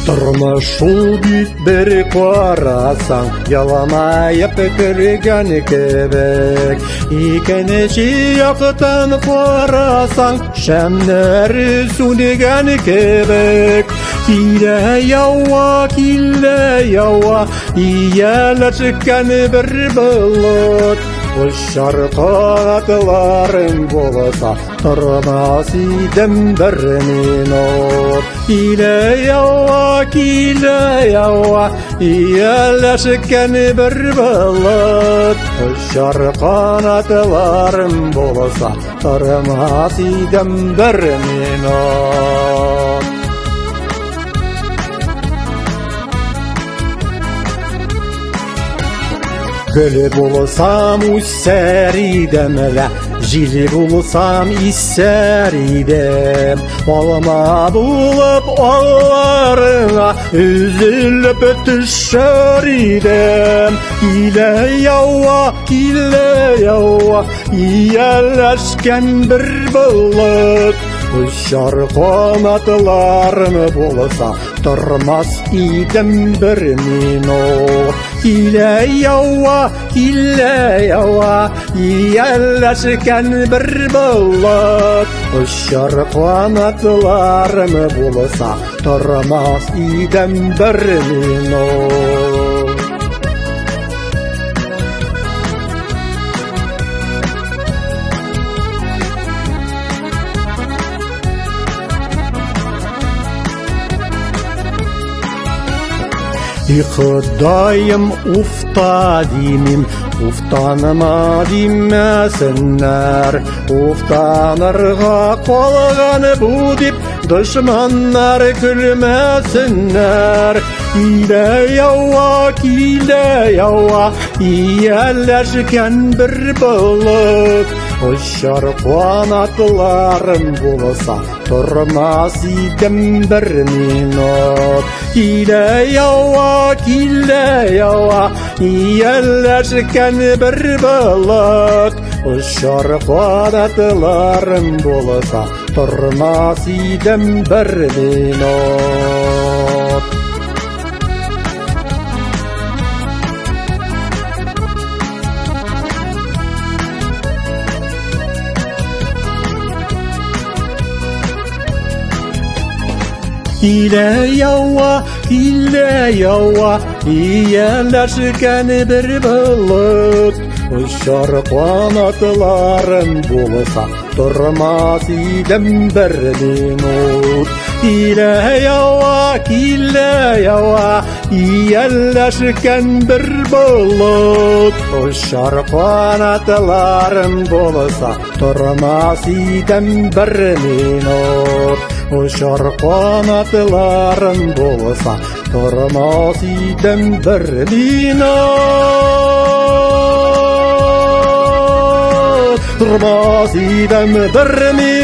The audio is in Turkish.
Durmuş ul bit bir qarasang, yalamayıp kirgen kebek. İkinci yaktan qarasang, şemleri süngen kebek. Kile yawa, iyeler çıkan bir bulut. Uçar kanatlarım bolsa, durmaz idim bir minut. Kile yawa, iyeleşken bir bulut. Uçar kanatlarım bolsa, durmaz idim bir minut. Gülü bulsam üser idem ve jili bulsam ister idem. Olma bulup ollarına üzülüp düşer idem. Kile yawa, iyeleşken bir bulut. Uçar kanatlarım bolsa, durmaz idim bir minut. Kile yawa, iyeleşken bir bulut. Uçar kanatlarım bolsa, durmaz idim bir minut. Xudayım ufta dimim, uftanıma demesinler. Uftanırga kolganı bu dip, düşmanlar gülmesinler. Kile yawa, iyeleşken bir bulut. Uçar kanatlarım bolsa, durmaz idim bir minut. Kile yawa, iyeleşken bir bulut. Uçar kanatlarım bolsa, durmaz idim bir minut. Kile yawa, iyeleşken bir bulut. Uçar kanatlarım bolsa, durmaz idim bir minut. Kile yawa, iyeleşken bir bulut. Uçar kanatlarım bolsa, durmaz idim bir minut. Uçar kanatlarım bolsa, durmaz idim bir minut. Durmaz idim bir minut.